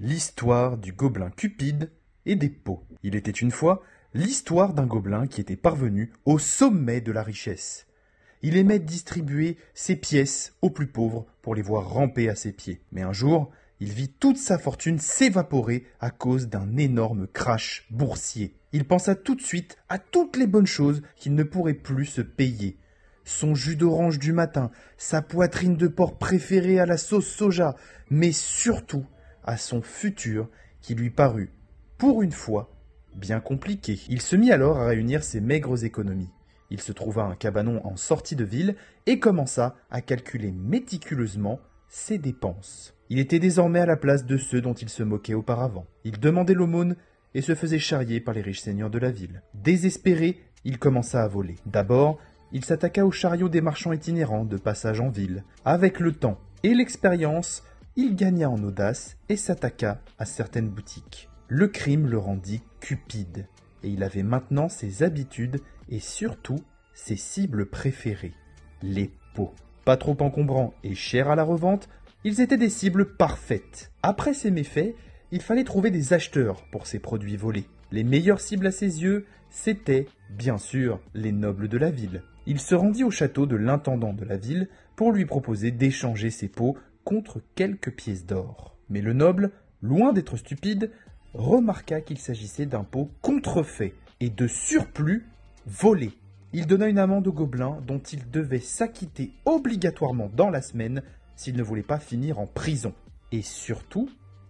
L'histoire du gobelin Cupide et des pots. Il était une fois l'histoire d'un gobelin qui était parvenu au sommet de la richesse. Il aimait distribuer ses pièces aux plus pauvres pour les voir ramper à ses pieds. Mais un jour, il vit toute sa fortune s'évaporer à cause d'un énorme crash boursier. Il pensa tout de suite à toutes les bonnes choses qu'il ne pourrait plus se payer. Son jus d'orange du matin, sa poitrine de porc préférée à la sauce soja, mais surtout à son futur qui lui parut, pour une fois, bien compliqué. Il se mit alors à réunir ses maigres économies. Il se trouva un cabanon en sortie de ville et commença à calculer méticuleusement ses dépenses. Il était désormais à la place de ceux dont il se moquait auparavant. Il demandait l'aumône et se faisait charrier par les riches seigneurs de la ville. Désespéré, il commença à voler. D'abord, il s'attaqua aux chariots des marchands itinérants de passage en ville. Avec le temps et l'expérience, il gagna en audace et s'attaqua à certaines boutiques. Le crime le rendit cupide, et il avait maintenant ses habitudes et surtout ses cibles préférées, les pots. Pas trop encombrants et chers à la revente, ils étaient des cibles parfaites. Après ces méfaits, il fallait trouver des acheteurs pour ces produits volés. Les meilleures cibles à ses yeux, c'étaient, bien sûr, les nobles de la ville. Il se rendit au château de l'intendant de la ville pour lui proposer d'échanger ses pots contre quelques pièces d'or. Mais le noble, loin d'être stupide, remarqua qu'il s'agissait d'un pot contrefait et de surplus volé. Il donna une amende au gobelin dont il devait s'acquitter obligatoirement dans la semaine s'il ne voulait pas finir en prison. Et surtout,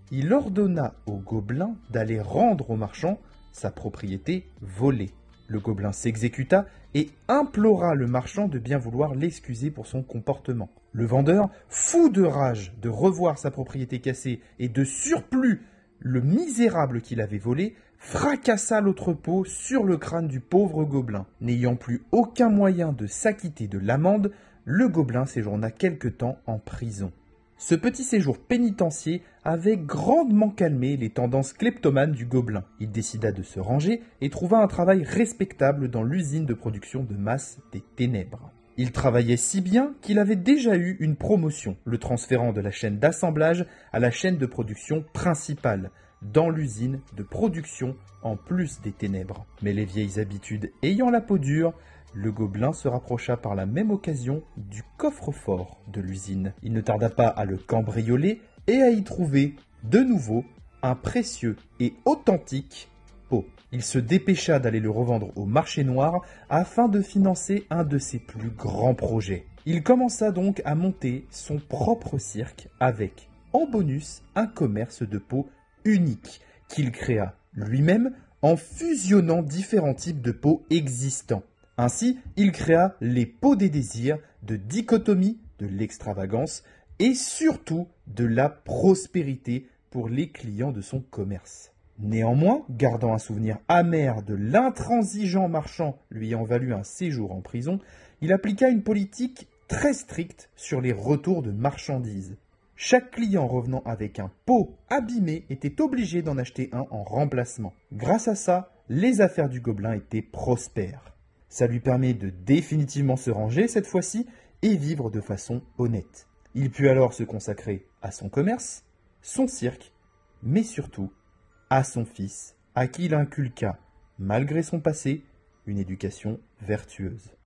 il ordonna au gobelin d'aller rendre au marchand sa propriété volée. Le gobelin s'exécuta et implora le marchand de bien vouloir l'excuser pour son comportement. Le vendeur, fou de rage de revoir sa propriété cassée et de surplus le misérable qu'il avait volé, fracassa l'autre pot sur le crâne du pauvre gobelin. N'ayant plus aucun moyen de s'acquitter de l'amende, le gobelin séjourna quelque temps en prison. Ce petit séjour pénitentiaire avait grandement calmé les tendances kleptomanes du gobelin. Il décida de se ranger et trouva un travail respectable dans l'usine de production de masse des ténèbres. Il travaillait si bien qu'il avait déjà eu une promotion, le transférant de la chaîne d'assemblage à la chaîne de production principale, dans l'usine de production en plus des ténèbres. Mais les vieilles habitudes ayant la peau dure, le gobelin se rapprocha par la même occasion du coffre-fort de l'usine. Il ne tarda pas à le cambrioler et à y trouver, de nouveau, un précieux et authentique pot. Il se dépêcha d'aller le revendre au marché noir afin de financer un de ses plus grands projets. Il commença donc à monter son propre cirque avec, en bonus, un commerce de pots unique qu'il créa lui-même en fusionnant différents types de pots existants. Ainsi, il créa les pots des désirs, de dichotomie, de l'extravagance et surtout de la prospérité pour les clients de son commerce. Néanmoins, gardant un souvenir amer de l'intransigeant marchand lui ayant valu un séjour en prison, il appliqua une politique très stricte sur les retours de marchandises. Chaque client revenant avec un pot abîmé était obligé d'en acheter un en remplacement. Grâce à ça, les affaires du gobelin étaient prospères. Ça lui permet de définitivement se ranger cette fois-ci et vivre de façon honnête. Il put alors se consacrer à son commerce, son cirque, mais surtout à son fils, à qui il inculqua, malgré son passé, une éducation vertueuse.